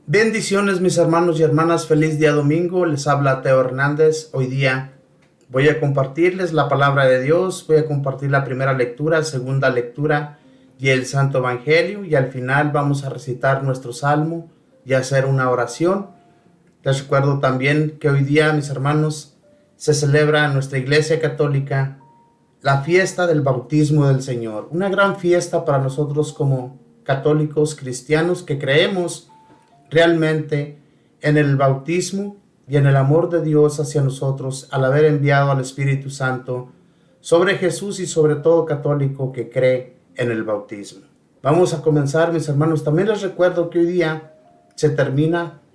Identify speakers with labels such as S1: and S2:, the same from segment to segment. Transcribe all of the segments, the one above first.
S1: Bendiciones mis hermanos y hermanas, feliz día domingo, les habla Teo Hernández. Hoy día voy a compartirles la palabra de Dios, voy a compartir la primera lectura, segunda lectura y el Santo Evangelio, y al final vamos a recitar nuestro salmo y hacer una oración. Les recuerdo también que hoy día, mis hermanos, se celebra en nuestra Iglesia Católica la fiesta del bautismo del Señor, una gran fiesta para nosotros como católicos cristianos que creemos realmente en el bautismo y en el amor de Dios hacia nosotros al haber enviado al Espíritu Santo sobre Jesús y sobre todo católico que cree en el bautismo. Vamos a comenzar, mis hermanos. También les recuerdo que hoy día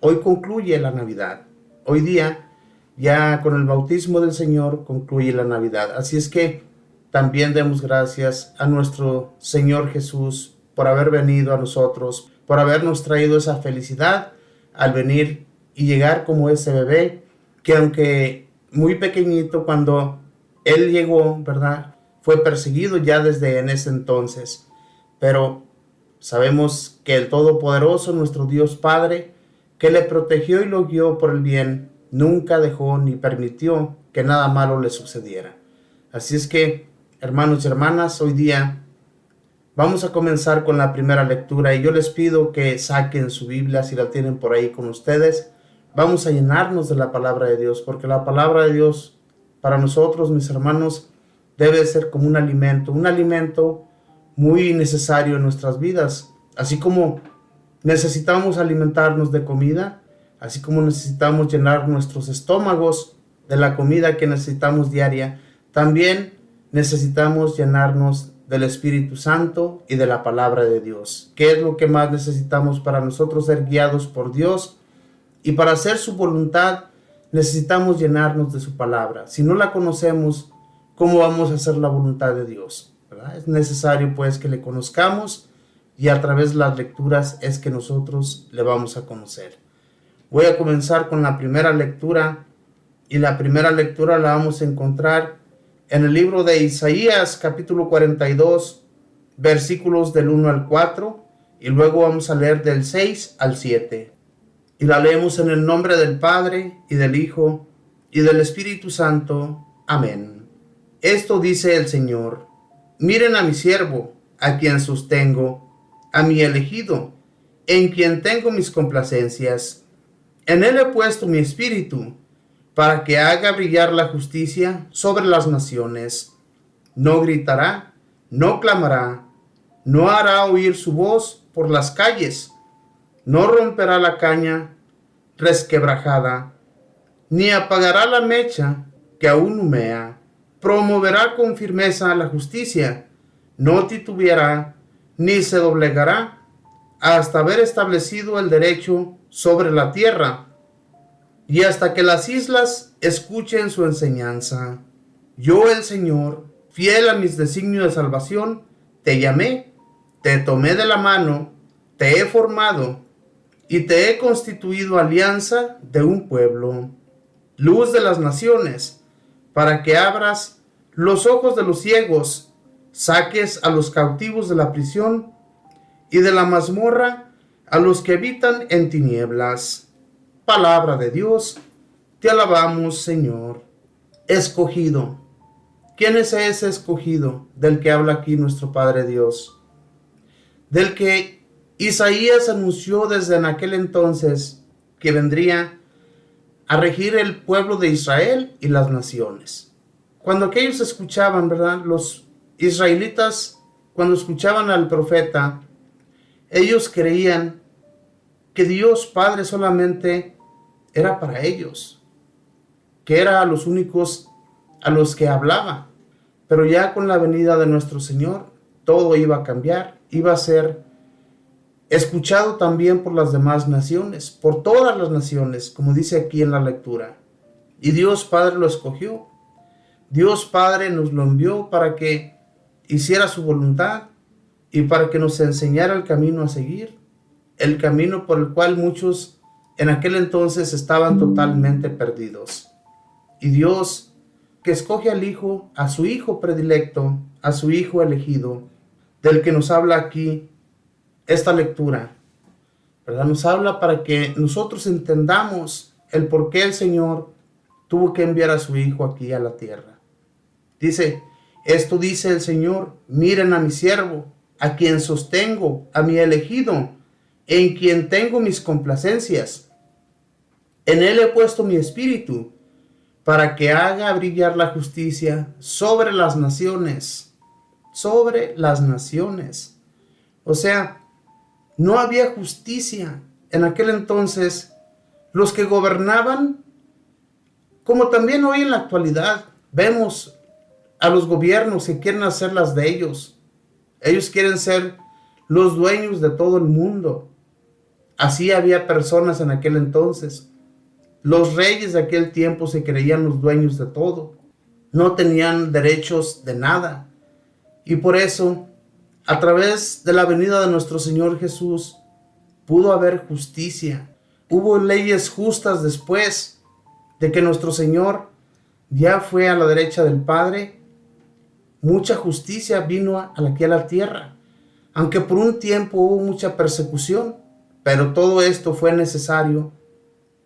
S1: hoy concluye la Navidad. Hoy día ya con el bautismo del Señor concluye la Navidad. Así es que también demos gracias a nuestro Señor Jesús por haber venido a nosotros, por habernos traído esa felicidad al venir y llegar como ese bebé, que aunque muy pequeñito cuando Él llegó, ¿verdad? Fue perseguido ya desde en ese entonces, pero sabemos que el Todopoderoso, nuestro Dios Padre, que le protegió y lo guió por el bien, nunca dejó ni permitió que nada malo le sucediera. Así es que, hermanos y hermanas, hoy día vamos a comenzar con la primera lectura y yo les pido que saquen su Biblia si la tienen por ahí con ustedes. Vamos a llenarnos de la palabra de Dios, porque la palabra de Dios para nosotros, mis hermanos, debe ser como un alimento muy necesario en nuestras vidas. Así como necesitamos alimentarnos de comida, así como necesitamos llenar nuestros estómagos de la comida que necesitamos diaria, también necesitamos llenarnos del Espíritu Santo y de la palabra de Dios. ¿Qué es lo que más necesitamos para nosotros ser guiados por Dios? Y para hacer su voluntad necesitamos llenarnos de su palabra. Si no la conocemos, ¿cómo vamos a hacer la voluntad de Dios? ¿Verdad? Es necesario pues que le conozcamos y a través de las lecturas es que nosotros le vamos a conocer. Voy a comenzar con la primera lectura y la primera lectura la vamos a encontrar en el libro de Isaías, capítulo 42, versículos del 1 al 4, y luego vamos a leer del 6 al 7. Y la leemos en el nombre del Padre, y del Hijo, y del Espíritu Santo. Amén. Esto dice el Señor: miren a mi siervo, a quien sostengo, a mi elegido, en quien tengo mis complacencias. En él he puesto mi espíritu, para que haga brillar la justicia sobre las naciones. No gritará, no clamará, no hará oír su voz por las calles, no romperá la caña resquebrajada, ni apagará la mecha que aún humea. Promoverá con firmeza la justicia, no titubeará, ni se doblegará, hasta haber establecido el derecho sobre la tierra, y hasta que las islas escuchen su enseñanza. Yo, el Señor, fiel a mis designios de salvación, te llamé, te tomé de la mano, te he formado y te he constituido alianza de un pueblo, luz de las naciones, para que abras los ojos de los ciegos, saques a los cautivos de la prisión y de la mazmorra a los que habitan en tinieblas. Palabra de Dios, te alabamos, Señor. Escogido. ¿Quién es ese escogido del que habla aquí nuestro Padre Dios? Del que Isaías anunció desde en aquel entonces que vendría a regir el pueblo de Israel y las naciones. Cuando aquellos escuchaban, ¿verdad? Los israelitas, cuando escuchaban al profeta, ellos creían que Dios Padre solamente era para ellos, que era a los únicos a los que hablaba. Pero ya con la venida de nuestro Señor, todo iba a cambiar, iba a ser escuchado también por las demás naciones, por todas las naciones, como dice aquí en la lectura. Y Dios Padre lo escogió. Dios Padre nos lo envió para que hiciera su voluntad y para que nos enseñara el camino a seguir, el camino por el cual muchos en aquel entonces estaban totalmente perdidos. Y Dios, que escoge al Hijo, a su Hijo predilecto, a su Hijo elegido, del que nos habla aquí esta lectura, ¿verdad? Nos habla para que nosotros entendamos el por qué el Señor tuvo que enviar a su Hijo aquí a la tierra. Dice, esto dice el Señor, miren a mi siervo, a quien sostengo, a mi elegido, en quien tengo mis complacencias. En él he puesto mi espíritu, para que haga brillar la justicia sobre las naciones. Sobre las naciones. O sea, no había justicia en aquel entonces. Los que gobernaban, como también hoy en la actualidad, vemos a los gobiernos que quieren hacer las de ellos. Ellos quieren ser los dueños de todo el mundo. Así había personas en aquel entonces. Los reyes de aquel tiempo se creían los dueños de todo. No tenían derechos de nada. Y por eso, a través de la venida de nuestro Señor Jesús, pudo haber justicia. Hubo leyes justas después de que nuestro Señor ya fue a la derecha del Padre. Mucha justicia vino aquí a la tierra, aunque por un tiempo hubo mucha persecución, pero todo esto fue necesario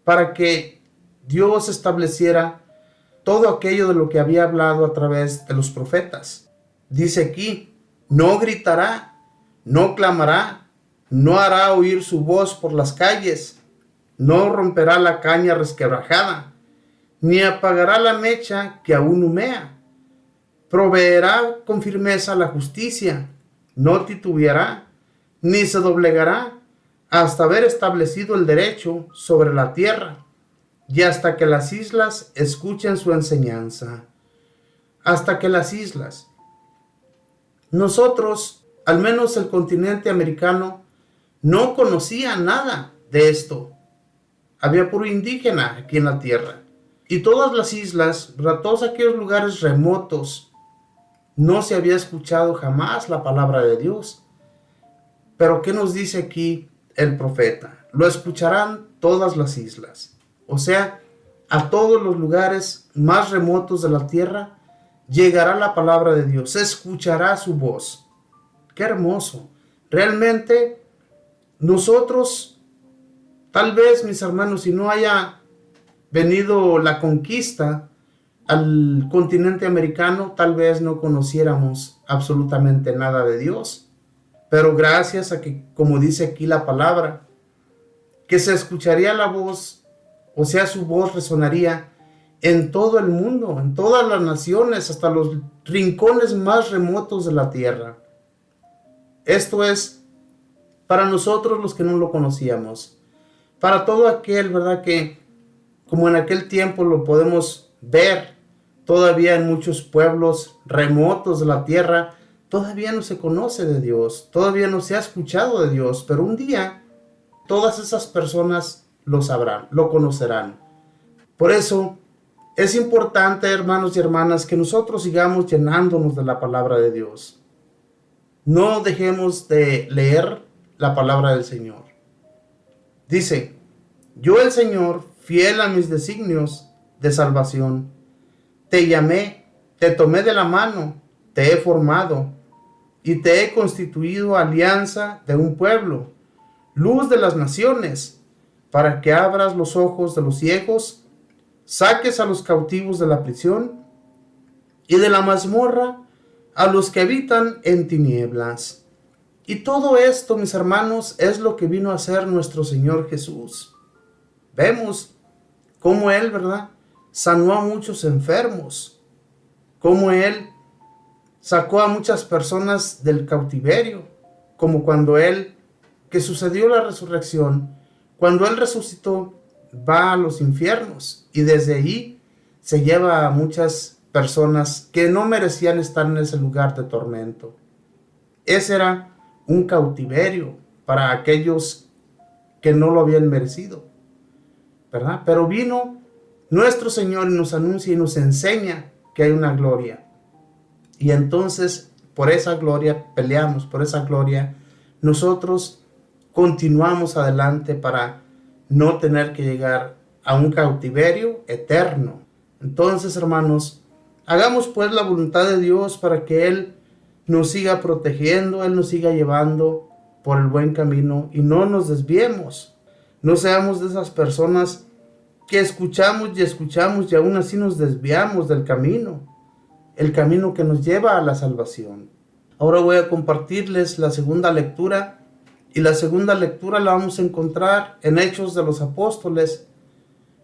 S1: para que Dios estableciera todo aquello de lo que había hablado a través de los profetas. Dice aquí, no gritará, no clamará, no hará oír su voz por las calles, no romperá la caña resquebrajada, ni apagará la mecha que aún humea. Proveerá con firmeza la justicia, no titubeará, ni se doblegará, hasta haber establecido el derecho sobre la tierra, y hasta que las islas escuchen su enseñanza. Hasta que las islas. Nosotros, al menos el continente americano, no conocía nada de esto. Había puro indígena aquí en la tierra. Y todas las islas, todos aquellos lugares remotos, no se había escuchado jamás la palabra de Dios. Pero ¿qué nos dice aquí el profeta? Lo escucharán todas las islas. O sea, a todos los lugares más remotos de la tierra llegará la palabra de Dios. Se escuchará su voz. ¡Qué hermoso! Realmente nosotros, tal vez, mis hermanos, si no haya venido la conquista al continente americano, tal vez no conociéramos absolutamente nada de Dios. Pero gracias a que, como dice aquí la palabra, que se escucharía la voz, o sea, su voz resonaría en todo el mundo, en todas las naciones, hasta los rincones más remotos de la tierra. Esto es para nosotros los que no lo conocíamos. Para todo aquel, ¿verdad? Que como en aquel tiempo lo podemos ver, todavía en muchos pueblos remotos de la tierra, todavía no se conoce de Dios, todavía no se ha escuchado de Dios, pero un día todas esas personas lo sabrán, lo conocerán. Por eso es importante, hermanos y hermanas, que nosotros sigamos llenándonos de la palabra de Dios. No dejemos de leer la palabra del Señor. Dice, yo el Señor, fiel a mis designios de salvación, te llamé, te tomé de la mano, te he formado y te he constituido alianza de un pueblo, luz de las naciones, para que abras los ojos de los ciegos, saques a los cautivos de la prisión y de la mazmorra a los que habitan en tinieblas. Y todo esto, mis hermanos, es lo que vino a hacer nuestro Señor Jesús. Vemos cómo Él, ¿verdad?, sanó a muchos enfermos, cómo Él sacó a muchas personas del cautiverio, como cuando Él, que sucedió la resurrección, cuando Él resucitó, va a los infiernos y desde allí se lleva a muchas personas que no merecían estar en ese lugar de tormento. Ese era un cautiverio para aquellos que no lo habían merecido, ¿verdad? Pero vino nuestro Señor y nos anuncia y nos enseña que hay una gloria. Y entonces, por esa gloria peleamos, por esa gloria nosotros continuamos adelante para no tener que llegar a un cautiverio eterno. Entonces, hermanos, hagamos pues la voluntad de Dios para que Él nos siga protegiendo, Él nos siga llevando por el buen camino y no nos desviemos. No seamos de esas personas que escuchamos y aún así nos desviamos del camino, el camino que nos lleva a la salvación. Ahora voy a compartirles la segunda lectura, y la segunda lectura la vamos a encontrar en Hechos de los Apóstoles,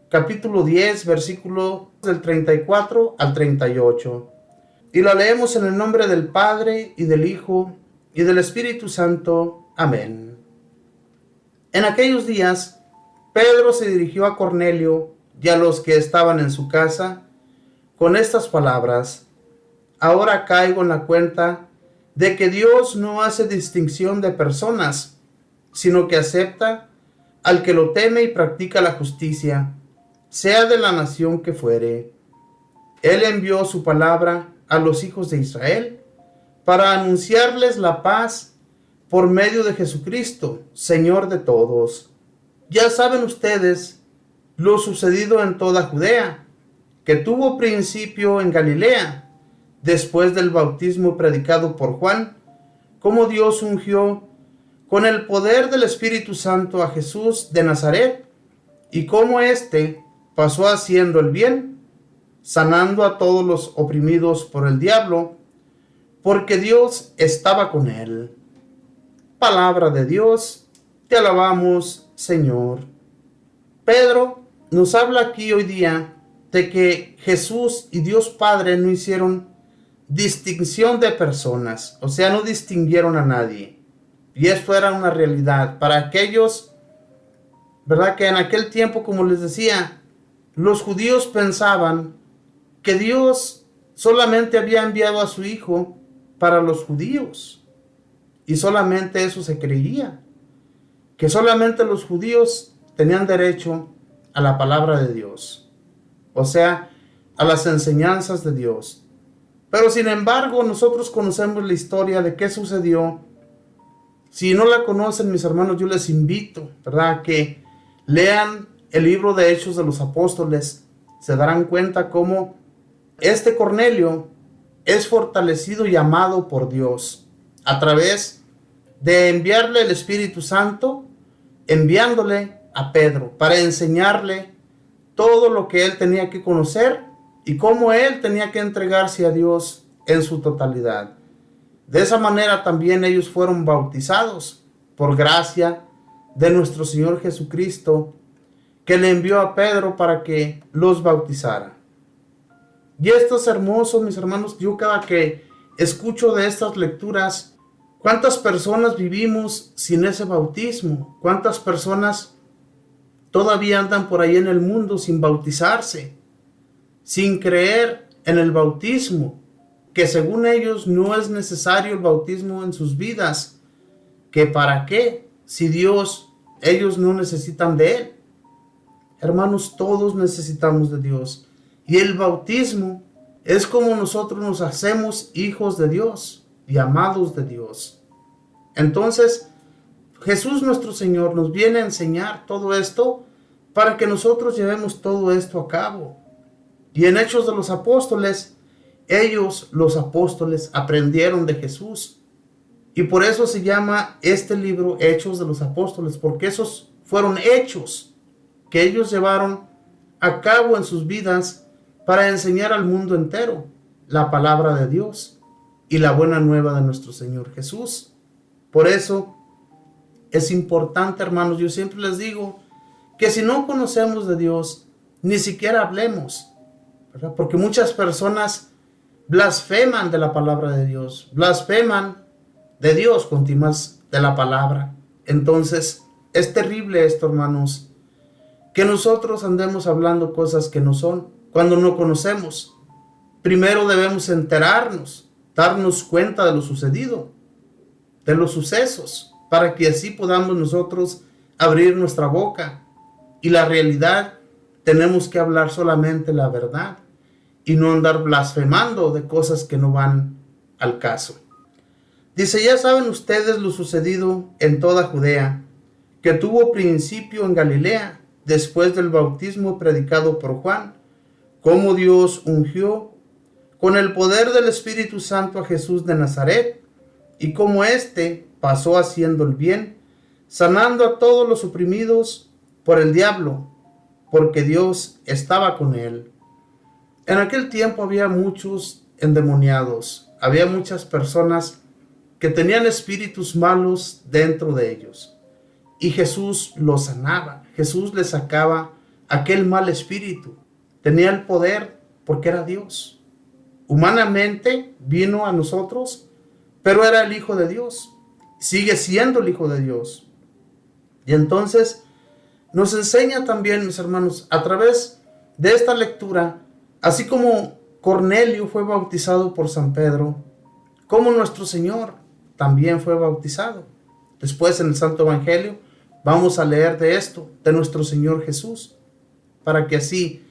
S1: capítulo 10, versículo del 34 al 38. Y la leemos en el nombre del Padre, y del Hijo, y del Espíritu Santo. Amén. En aquellos días, Pedro se dirigió a Cornelio y a los que estaban en su casa con estas palabras: ahora caigo en la cuenta de que Dios no hace distinción de personas, sino que acepta al que lo teme y practica la justicia, sea de la nación que fuere. Él envió su palabra a los hijos de Israel para anunciarles la paz por medio de Jesucristo, Señor de todos. Ya saben ustedes lo sucedido en toda Judea, que tuvo principio en Galilea, después del bautismo predicado por Juan, cómo Dios ungió con el poder del Espíritu Santo a Jesús de Nazaret, y cómo éste pasó haciendo el bien, sanando a todos los oprimidos por el diablo, porque Dios estaba con él. Palabra de Dios, te alabamos, Señor. Pedro nos habla aquí hoy día de que Jesús y Dios Padre no hicieron distinción de personas, o sea, no distinguieron a nadie. Y esto era una realidad para aquellos, ¿verdad? Que en aquel tiempo, como les decía, los judíos pensaban que Dios solamente había enviado a su Hijo para los judíos. Y solamente eso se creía, que solamente los judíos tenían derecho a la palabra de Dios, o sea, a las enseñanzas de Dios. Pero sin embargo, nosotros conocemos la historia de qué sucedió. Si no la conocen, mis hermanos, yo les invito, ¿verdad?, que lean el libro de Hechos de los Apóstoles. Se darán cuenta cómo este Cornelio es fortalecido y amado por Dios a través de enviarle el Espíritu Santo, enviándole a Pedro para enseñarle todo lo que él tenía que conocer y cómo él tenía que entregarse a Dios en su totalidad. De esa manera también ellos fueron bautizados por gracia de nuestro Señor Jesucristo, que le envió a Pedro para que los bautizara. Y esto es hermoso, mis hermanos. Yo cada que escucho de estas lecturas, ¿cuántas personas vivimos sin ese bautismo? ¿Cuántas personas todavía andan por ahí en el mundo sin bautizarse, sin creer en el bautismo, que según ellos no es necesario el bautismo en sus vidas? ¿Que para qué? Si ellos no necesitan de Él. Hermanos, todos necesitamos de Dios. Y el bautismo es como nosotros nos hacemos hijos de Dios y amados de Dios. Entonces, Jesús nuestro Señor nos viene a enseñar todo esto para que nosotros llevemos todo esto a cabo. Y en Hechos de los Apóstoles, ellos, los apóstoles, aprendieron de Jesús. Y por eso se llama este libro Hechos de los Apóstoles, porque esos fueron hechos que ellos llevaron a cabo en sus vidas para enseñar al mundo entero la palabra de Dios y la buena nueva de nuestro Señor Jesús. Por eso es importante, hermanos, yo siempre les digo que si no conocemos de Dios, ni siquiera hablemos, ¿verdad? Porque muchas personas blasfeman de la palabra de Dios, blasfeman de Dios con timas de la palabra. Entonces, es terrible esto, hermanos, que nosotros andemos hablando cosas que no son, cuando no conocemos. Primero debemos enterarnos, darnos cuenta de lo sucedido, de los sucesos, para que así podamos nosotros abrir nuestra boca. Y la realidad, tenemos que hablar solamente la verdad y no andar blasfemando de cosas que no van al caso. Dice: ya saben ustedes lo sucedido en toda Judea, que tuvo principio en Galilea, después del bautismo predicado por Juan, cómo Dios ungió con el poder del Espíritu Santo a Jesús de Nazaret, y cómo éste pasó haciendo el bien, sanando a todos los oprimidos por el diablo, porque Dios estaba con él. En aquel tiempo había muchos endemoniados, había muchas personas que tenían espíritus malos dentro de ellos. Y Jesús los sanaba, Jesús les sacaba aquel mal espíritu. Tenía el poder porque era Dios. Humanamente vino a nosotros, pero era el Hijo de Dios. Sigue siendo el Hijo de Dios. Y entonces nos enseña también, mis hermanos, a través de esta lectura, así como Cornelio fue bautizado por San Pedro, como nuestro Señor también fue bautizado. Después en el Santo Evangelio vamos a leer de esto, de nuestro Señor Jesús, para que así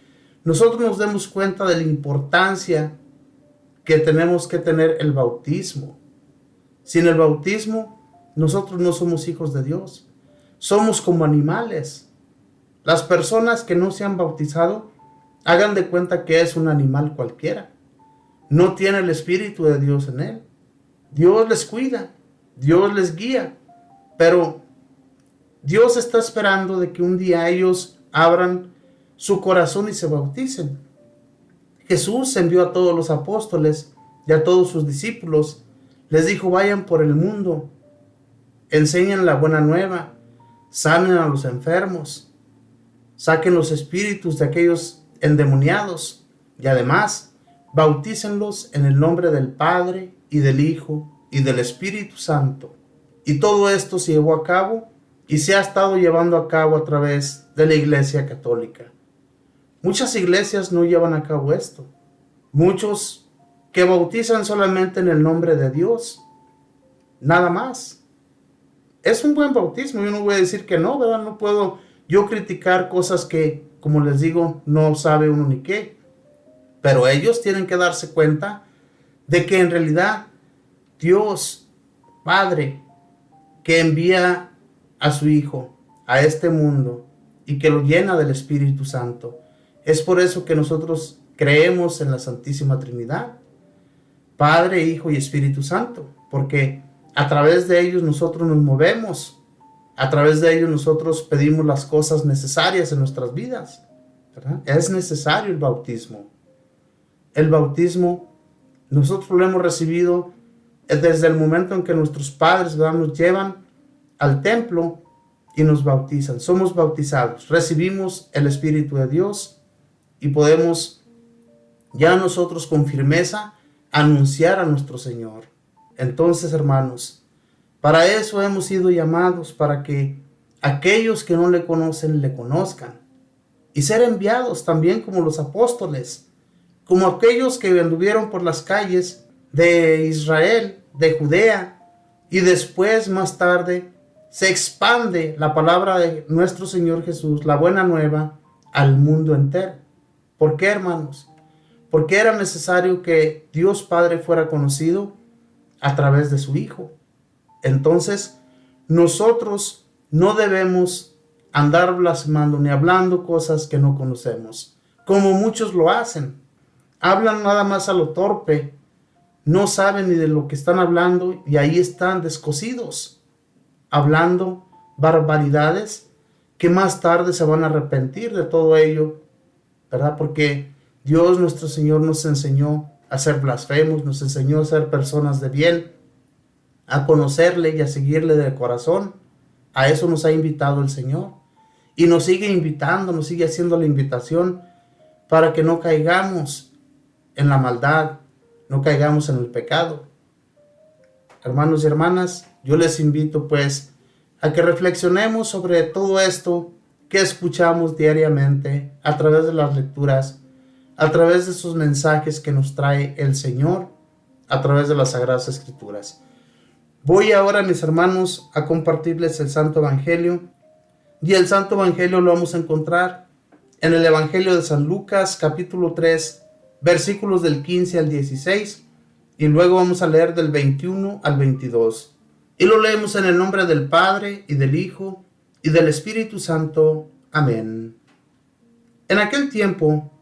S1: nosotros nos demos cuenta de la importancia que tenemos que tener el bautismo. Sin el bautismo, nosotros no somos hijos de Dios. Somos como animales. Las personas que no se han bautizado, hagan de cuenta que es un animal cualquiera. No tiene el Espíritu de Dios en él. Dios les cuida, Dios les guía, pero Dios está esperando de que un día ellos abran su corazón y se bauticen. Jesús envió a todos los apóstoles y a todos sus discípulos. Les dijo, vayan por el mundo, enseñen la buena nueva, sanen a los enfermos, saquen los espíritus de aquellos endemoniados y además bautícenlos en el nombre del Padre y del Hijo y del Espíritu Santo. Y todo esto se llevó a cabo y se ha estado llevando a cabo a través de la Iglesia Católica. Muchas iglesias no llevan a cabo esto. Muchos que bautizan solamente en el nombre de Dios. Nada más. Es un buen bautismo. Yo no voy a decir que no, ¿verdad? No puedo yo criticar cosas que, como les digo, no sabe uno ni qué. Pero ellos tienen que darse cuenta de que en realidad Dios, Padre, que envía a su Hijo a este mundo y que lo llena del Espíritu Santo. Es por eso que nosotros creemos en la Santísima Trinidad, Padre, Hijo y Espíritu Santo, porque a través de ellos nosotros nos movemos, a través de ellos nosotros pedimos las cosas necesarias en nuestras vidas, ¿verdad? Es necesario el bautismo. El bautismo nosotros lo hemos recibido desde el momento en que nuestros padres, ¿verdad?, nos llevan al templo y nos bautizan. Somos bautizados, recibimos el Espíritu de Dios y podemos ya nosotros con firmeza anunciar a nuestro Señor. Entonces, hermanos, para eso hemos sido llamados, para que aquellos que no le conocen le conozcan y ser enviados también como los apóstoles, como aquellos que anduvieron por las calles de Israel, de Judea, y después más tarde se expande la palabra de nuestro Señor Jesús, la buena nueva, al mundo entero. ¿Por qué, hermanos? Porque era necesario que Dios Padre fuera conocido a través de su Hijo. Entonces, nosotros no debemos andar blasfemando ni hablando cosas que no conocemos, como muchos lo hacen. Hablan nada más a lo torpe, no saben ni de lo que están hablando y ahí están descosidos, hablando barbaridades que más tarde se van a arrepentir de todo ello, ¿verdad? Porque Dios nuestro Señor nos enseñó a ser blasfemos, nos enseñó a ser personas de bien, a conocerle y a seguirle de corazón. A eso nos ha invitado el Señor y nos sigue invitando, nos sigue haciendo la invitación para que no caigamos en la maldad, no caigamos en el pecado. Hermanos y hermanas, yo les invito pues a que reflexionemos sobre todo esto que escuchamos diariamente a través de las lecturas, a través de esos mensajes que nos trae el Señor, a través de las Sagradas Escrituras. Voy ahora, mis hermanos, a compartirles el Santo Evangelio, y el Santo Evangelio lo vamos a encontrar en el Evangelio de San Lucas, capítulo 3, versículos del 15 al 16, y luego vamos a leer del 21 al 22. Y lo leemos en el nombre del Padre, y del Hijo, y del Espíritu Santo. Amén. En aquel tiempo,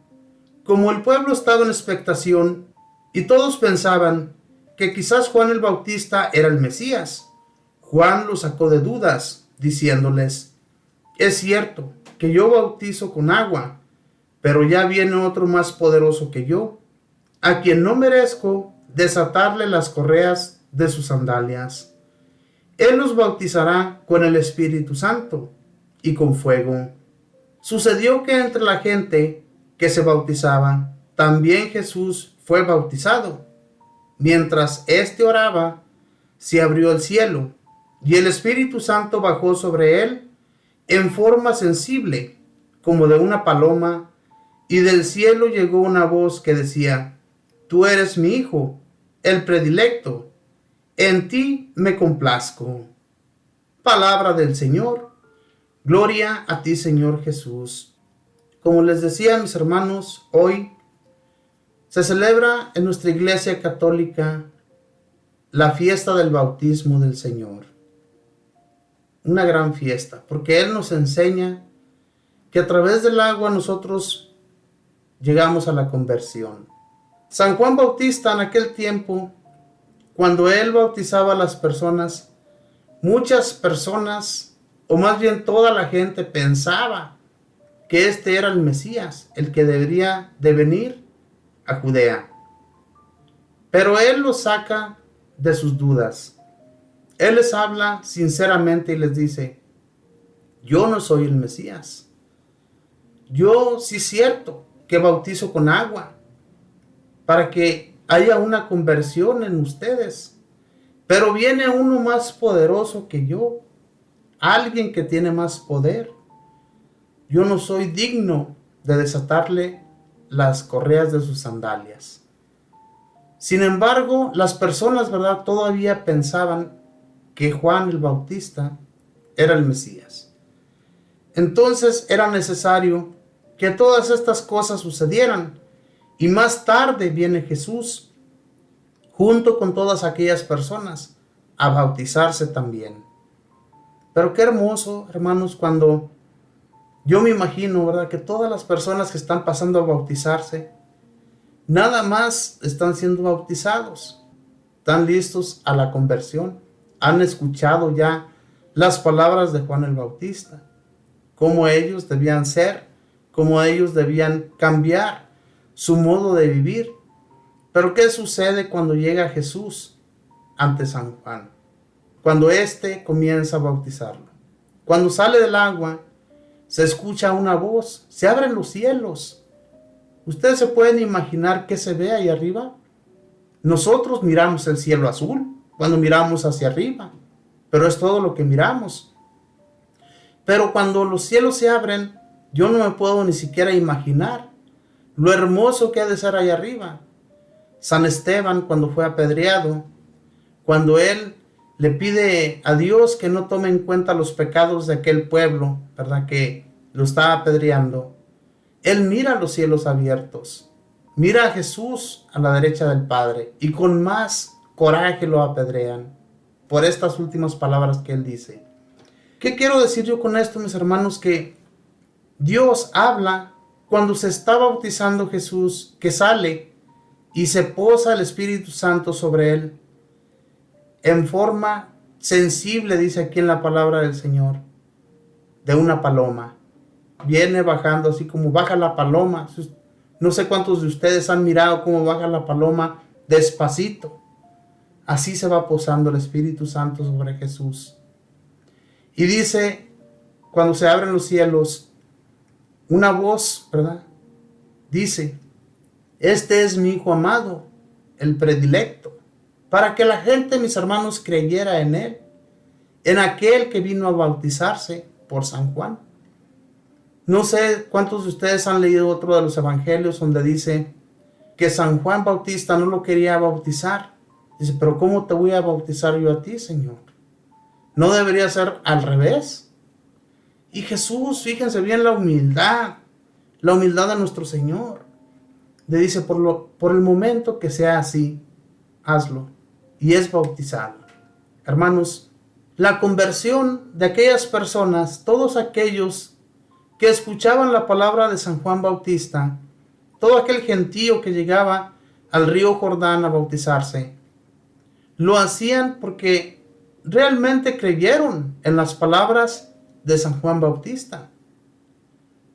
S1: como el pueblo estaba en expectación, y todos pensaban que quizás Juan el Bautista era el Mesías, Juan los sacó de dudas, diciéndoles: es cierto que yo bautizo con agua, pero ya viene otro más poderoso que yo, a quien no merezco desatarle las correas de sus sandalias. Él los bautizará con el Espíritu Santo y con fuego. Sucedió que entre la gente que se bautizaba, también Jesús fue bautizado. Mientras éste oraba, se abrió el cielo, y el Espíritu Santo bajó sobre él en forma sensible, como de una paloma, y del cielo llegó una voz que decía: Tú eres mi Hijo, el predilecto, en ti me complazco. Palabra del Señor. Gloria a ti, Señor Jesús. Como les decía, mis hermanos, hoy se celebra en nuestra Iglesia Católica la fiesta del bautismo del Señor. Una gran fiesta, porque Él nos enseña que a través del agua nosotros llegamos a la conversión. San Juan Bautista, en aquel tiempo, cuando él bautizaba a las personas, muchas personas, o más bien toda la gente, pensaba que este era el Mesías, el que debería de venir a Judea. Pero él los saca de sus dudas. Él les habla sinceramente y les dice: yo no soy el Mesías. Yo sí es cierto que bautizo con agua para que haya una conversión en ustedes, pero viene uno más poderoso que yo, alguien que tiene más poder. Yo no soy digno de desatarle las correas de sus sandalias. Sin embargo, las personas, ¿verdad?, todavía pensaban que Juan el Bautista era el Mesías. Entonces era necesario que todas estas cosas sucedieran, y más tarde viene Jesús junto con todas aquellas personas a bautizarse también. Pero qué hermoso, hermanos, cuando yo me imagino, ¿verdad?, que todas las personas que están pasando a bautizarse nada más están siendo bautizados, están listos a la conversión, han escuchado ya las palabras de Juan el Bautista, cómo ellos debían ser, cómo ellos debían cambiar su modo de vivir. Pero ¿qué sucede cuando llega Jesús ante San Juan? Cuando éste comienza a bautizarlo. Cuando sale del agua, se escucha una voz, se abren los cielos. ¿Ustedes se pueden imaginar qué se ve ahí arriba? Nosotros miramos el cielo azul cuando miramos hacia arriba, pero es todo lo que miramos. Pero cuando los cielos se abren, yo no me puedo ni siquiera imaginar lo hermoso que ha de ser ahí arriba. San Esteban, cuando fue apedreado, cuando él le pide a Dios que no tome en cuenta los pecados de aquel pueblo, ¿verdad?, que lo estaba apedreando, él mira los cielos abiertos, mira a Jesús a la derecha del Padre, y con más coraje lo apedrean por estas últimas palabras que él dice. ¿Qué quiero decir yo con esto, mis hermanos? Que Dios habla cuando se está bautizando Jesús, que sale y se posa el Espíritu Santo sobre él en forma sensible, dice aquí en la palabra del Señor, de una paloma. Viene bajando así como baja la paloma. No sé cuántos de ustedes han mirado cómo baja la paloma despacito. Así se va posando el Espíritu Santo sobre Jesús. Y dice, cuando se abren los cielos, una voz, ¿verdad?, dice: este es mi Hijo amado, el predilecto, para que la gente, mis hermanos, creyera en él, en aquel que vino a bautizarse por San Juan. No sé cuántos de ustedes han leído otro de los evangelios donde dice que San Juan Bautista no lo quería bautizar. Dice: pero ¿cómo te voy a bautizar yo a ti, Señor? ¿No debería ser al revés? Y Jesús, fíjense bien la humildad de nuestro Señor. Le dice: por el momento que sea así, hazlo. Y es bautizado. Hermanos, la conversión de aquellas personas, todos aquellos que escuchaban la palabra de San Juan Bautista, todo aquel gentío que llegaba al río Jordán a bautizarse, lo hacían porque realmente creyeron en las palabras de San Juan Bautista.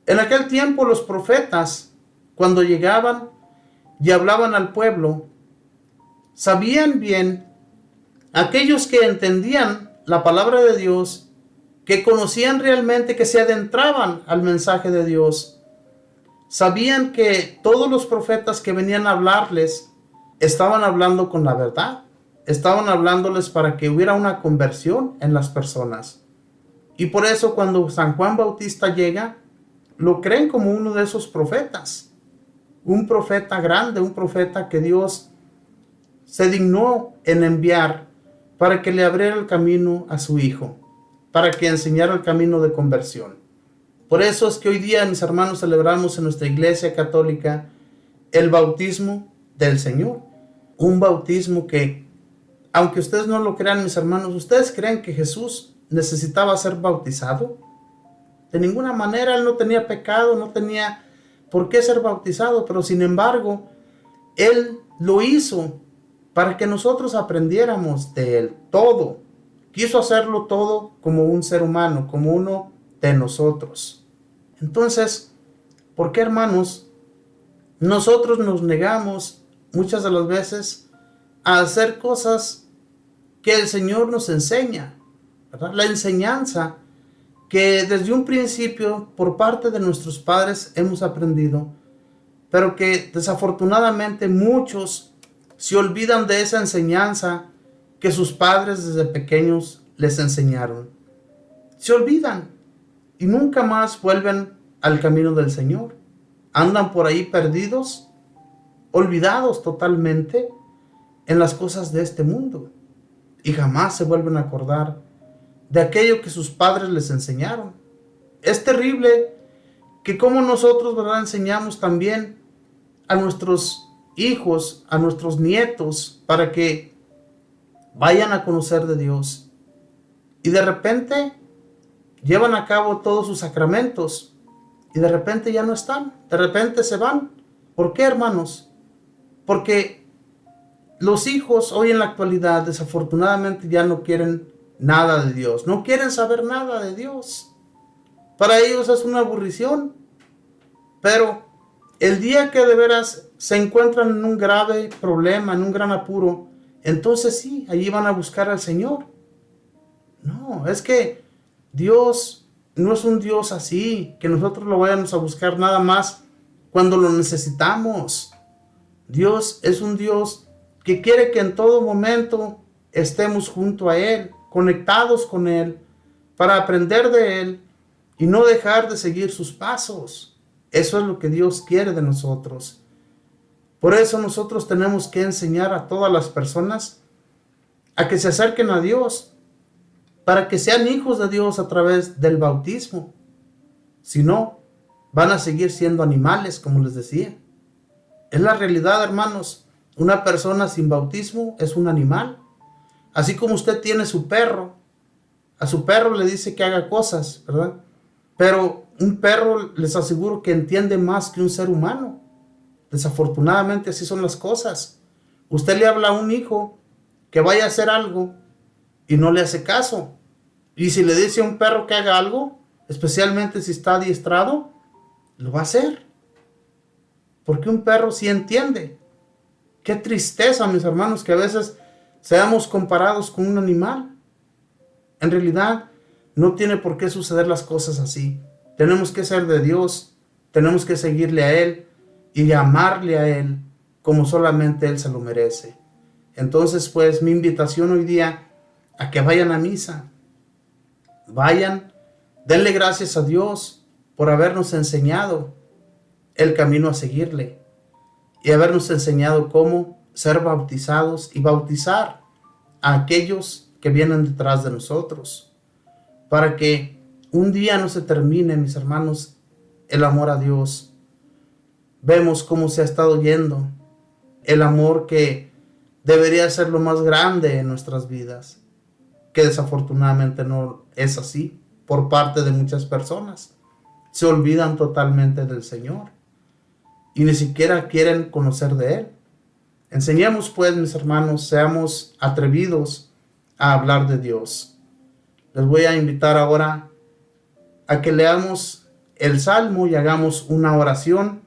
S1: En aquel tiempo los profetas, cuando llegaban y hablaban al pueblo, sabían bien, aquellos que entendían la palabra de Dios, que conocían realmente, que se adentraban al mensaje de Dios, sabían que todos los profetas que venían a hablarles estaban hablando con la verdad, estaban hablándoles para que hubiera una conversión en las personas. Y por eso cuando San Juan Bautista llega, lo creen como uno de esos profetas, un profeta grande, un profeta que Dios se dignó en enviar para que le abriera el camino a su hijo, para que enseñara el camino de conversión. Por eso es que hoy día, mis hermanos, celebramos en nuestra iglesia católica el bautismo del Señor. Un bautismo que, aunque ustedes no lo crean, mis hermanos, ¿ustedes creen que Jesús necesitaba ser bautizado? De ninguna manera. Él no tenía pecado, no tenía por qué ser bautizado, pero sin embargo, Él lo hizo para que nosotros aprendiéramos de Él todo. Quiso hacerlo todo como un ser humano, como uno de nosotros. Entonces, ¿por qué, hermanos, nosotros nos negamos muchas de las veces a hacer cosas que el Señor nos enseña, ¿verdad? La enseñanza que desde un principio por parte de nuestros padres hemos aprendido, pero que desafortunadamente muchos se olvidan de esa enseñanza que sus padres desde pequeños les enseñaron. Se olvidan y nunca más vuelven al camino del Señor. Andan por ahí perdidos, olvidados totalmente en las cosas de este mundo, y jamás se vuelven a acordar de aquello que sus padres les enseñaron. Es terrible que como nosotros, ¿verdad?, enseñamos también a nuestros hijos, a nuestros nietos, para que vayan a conocer de Dios, y de repente llevan a cabo todos sus sacramentos y de repente ya no están, de repente se van. ¿Por qué, hermanos? Porque los hijos hoy en la actualidad desafortunadamente ya no quieren nada de Dios, no quieren saber nada de Dios. Para ellos es una aburrición, pero el día que de veras se encuentran en un grave problema, en un gran apuro, entonces sí, allí van a buscar al Señor. No, es que Dios no es un Dios así, que nosotros lo vayamos a buscar nada más cuando lo necesitamos. Dios es un Dios que quiere que en todo momento estemos junto a Él, conectados con Él, para aprender de Él y no dejar de seguir sus pasos. Eso es lo que Dios quiere de nosotros. Por eso nosotros tenemos que enseñar a todas las personas a que se acerquen a Dios, para que sean hijos de Dios a través del bautismo. Si no, van a seguir siendo animales, como les decía. Es la realidad, hermanos. Una persona sin bautismo es un animal. Así como usted tiene su perro, a su perro le dice que haga cosas, ¿verdad? Pero un perro, les aseguro que entiende más que un ser humano. Desafortunadamente así son las cosas. Usted le habla a un hijo que vaya a hacer algo y no le hace caso. Y si le dice a un perro que haga algo, especialmente si está adiestrado, lo va a hacer. Porque un perro sí entiende. Qué tristeza, mis hermanos, que a veces seamos comparados con un animal. En realidad, no tiene por qué suceder las cosas así. Tenemos que ser de Dios, tenemos que seguirle a Él y amarle a Él como solamente Él se lo merece. Entonces, pues, mi invitación hoy día a que vayan a misa. Vayan, denle gracias a Dios por habernos enseñado el camino a seguirle y habernos enseñado cómo ser bautizados y bautizar a aquellos que vienen detrás de nosotros, para que un día no se termine, mis hermanos, el amor a Dios. Vemos cómo se ha estado yendo el amor que debería ser lo más grande en nuestras vidas, que desafortunadamente no es así por parte de muchas personas. Se olvidan totalmente del Señor y ni siquiera quieren conocer de Él. Enseñemos pues, mis hermanos, seamos atrevidos a hablar de Dios. Les voy a invitar ahora a que leamos el Salmo y hagamos una oración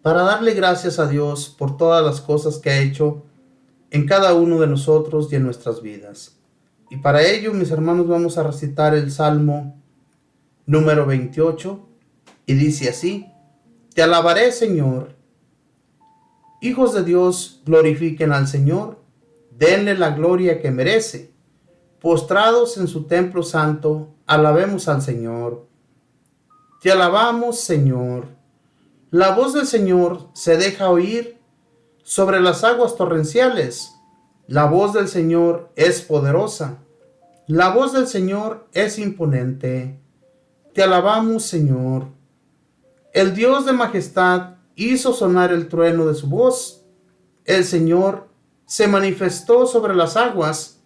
S1: para darle gracias a Dios por todas las cosas que ha hecho en cada uno de nosotros y en nuestras vidas. Y para ello, mis hermanos, vamos a recitar el Salmo número 28 y dice así: Te alabaré, Señor. Hijos de Dios, glorifiquen al Señor, denle la gloria que merece. Postrados en su templo santo, alabemos al Señor. Te alabamos, Señor. La voz del Señor se deja oír sobre las aguas torrenciales. La voz del Señor es poderosa. La voz del Señor es imponente. Te alabamos, Señor. El Dios de majestad hizo sonar el trueno de su voz. El Señor se manifestó sobre las aguas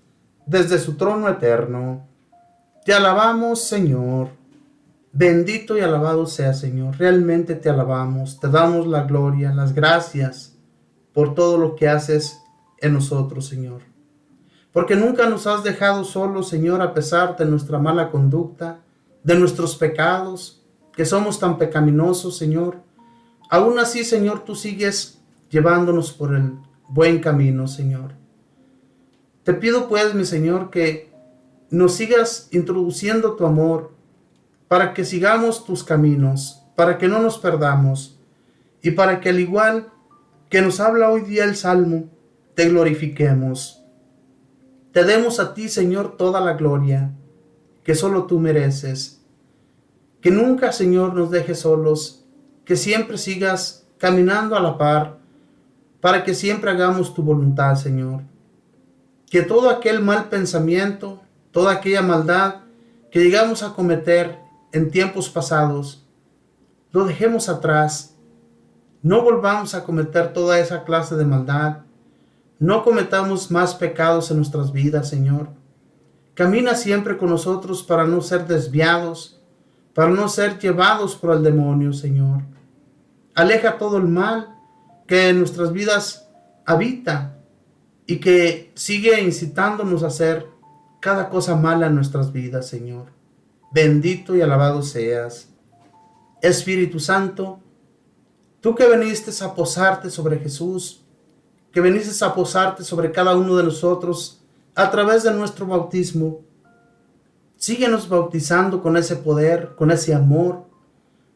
S1: desde su trono eterno. Te alabamos, Señor. Bendito y alabado sea, Señor. Realmente te alabamos, te damos la gloria, las gracias por todo lo que haces en nosotros, Señor. Porque nunca nos has dejado solos, Señor, a pesar de nuestra mala conducta, de nuestros pecados, que somos tan pecaminosos, Señor. Aún así, Señor, tú sigues llevándonos por el buen camino, Señor. Te pido pues, mi Señor, que nos sigas introduciendo tu amor para que sigamos tus caminos, para que no nos perdamos y para que al igual que nos habla hoy día el Salmo, te glorifiquemos. Te demos a ti, Señor, toda la gloria que solo tú mereces. Que nunca, Señor, nos dejes solos, que siempre sigas caminando a la par, para que siempre hagamos tu voluntad, Señor. Que todo aquel mal pensamiento, toda aquella maldad que llegamos a cometer en tiempos pasados, lo dejemos atrás. No volvamos a cometer toda esa clase de maldad. No cometamos más pecados en nuestras vidas, Señor. Camina siempre con nosotros para no ser desviados, para no ser llevados por el demonio, Señor. Aleja todo el mal que en nuestras vidas habita y que sigue incitándonos a hacer cada cosa mala en nuestras vidas, Señor. Bendito y alabado seas. Espíritu Santo, tú que viniste a posarte sobre Jesús, que viniste a posarte sobre cada uno de nosotros a través de nuestro bautismo, síguenos bautizando con ese poder, con ese amor,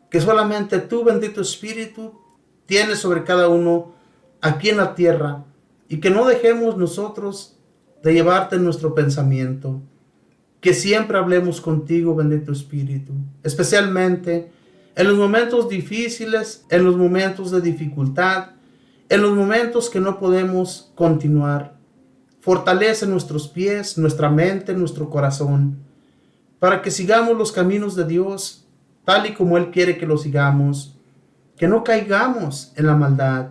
S1: que solamente tú, bendito Espíritu, tienes sobre cada uno aquí en la tierra, y que no dejemos nosotros de llevarte en nuestro pensamiento. Que siempre hablemos contigo, bendito Espíritu, especialmente en los momentos difíciles, en los momentos de dificultad, en los momentos que no podemos continuar. Fortalece nuestros pies, nuestra mente, nuestro corazón, para que sigamos los caminos de Dios, tal y como Él quiere que los sigamos, que no caigamos en la maldad,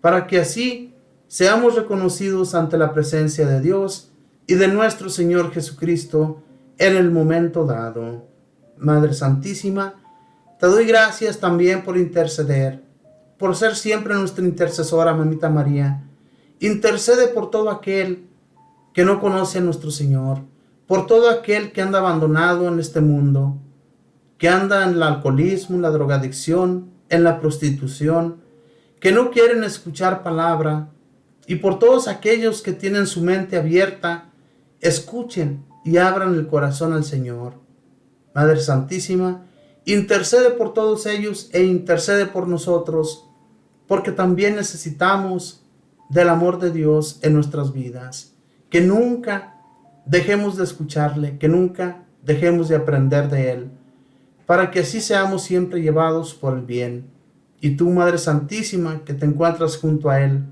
S1: para que así seamos reconocidos ante la presencia de Dios y de nuestro Señor Jesucristo en el momento dado. Madre Santísima, te doy gracias también por interceder, por ser siempre nuestra intercesora, Mamita María. Intercede por todo aquel que no conoce a nuestro Señor, por todo aquel que anda abandonado en este mundo, que anda en el alcoholismo, en la drogadicción, en la prostitución, que no quieren escuchar palabra, y por todos aquellos que tienen su mente abierta, escuchen y abran el corazón al Señor. Madre Santísima, intercede por todos ellos e intercede por nosotros, porque también necesitamos del amor de Dios en nuestras vidas. Que nunca dejemos de escucharle, que nunca dejemos de aprender de Él, para que así seamos siempre llevados por el bien. Y tú, Madre Santísima, que te encuentras junto a Él,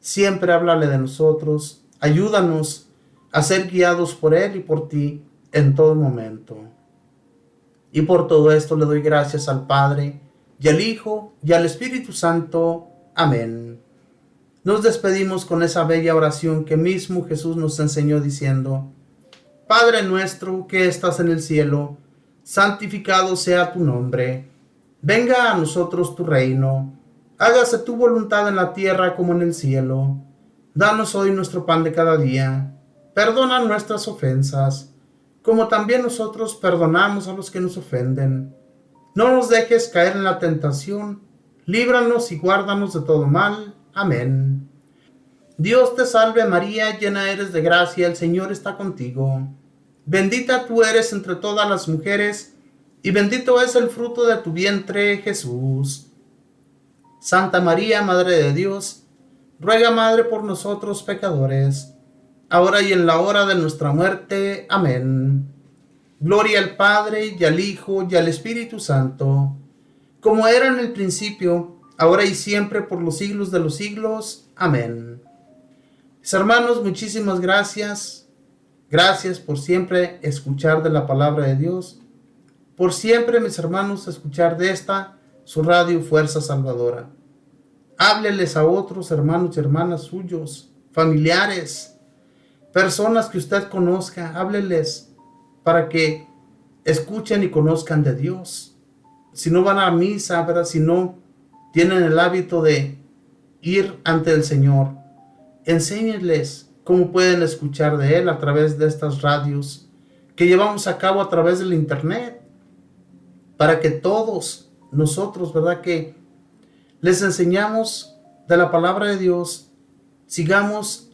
S1: siempre háblale de nosotros, ayúdanos a ser guiados por Él y por ti en todo momento. Y por todo esto le doy gracias al Padre, y al Hijo, y al Espíritu Santo. Amén. Nos despedimos con esa bella oración que mismo Jesús nos enseñó diciendo: Padre nuestro que estás en el cielo, santificado sea tu nombre. Venga a nosotros tu reino. Hágase tu voluntad en la tierra como en el cielo. Danos hoy nuestro pan de cada día. Perdona nuestras ofensas, como también nosotros perdonamos a los que nos ofenden. No nos dejes caer en la tentación, líbranos y guárdanos de todo mal. Amén. Dios te salve María, llena eres de gracia, el Señor está contigo. Bendita tú eres entre todas las mujeres, y bendito es el fruto de tu vientre, Jesús. Santa María, Madre de Dios, ruega, Madre, por nosotros pecadores, ahora y en la hora de nuestra muerte. Amén. Gloria al Padre, y al Hijo, y al Espíritu Santo, como era en el principio, ahora y siempre, por los siglos de los siglos. Amén. Mis hermanos, muchísimas gracias. Gracias por siempre escuchar de la palabra de Dios. Por siempre, mis hermanos, escuchar de esta, su radio Fuerza Salvadora. Hábleles a otros hermanos y hermanas suyos, familiares, personas que usted conozca. Hábleles para que escuchen y conozcan de Dios. Si no van a misa, ¿verdad? Si no tienen el hábito de ir ante el Señor, enséñenles cómo pueden escuchar de Él a través de estas radios que llevamos a cabo a través del internet, para que todos nosotros, ¿verdad?, que les enseñamos de la palabra de Dios, sigamos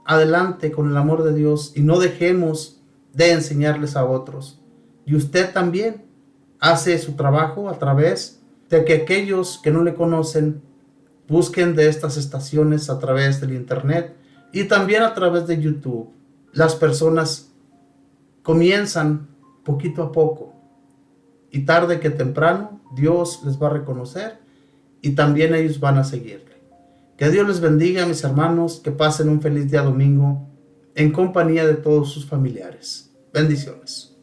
S1: adelante con el amor de Dios y no dejemos de enseñarles a otros. Y usted también hace su trabajo a través de que aquellos que no le conocen busquen de estas estaciones a través del internet y también a través de YouTube. Las personas comienzan poquito a poco y tarde que temprano Dios les va a reconocer y también ellos van a seguirle. Que Dios les bendiga, mis hermanos, que pasen un feliz día domingo en compañía de todos sus familiares. Bendiciones.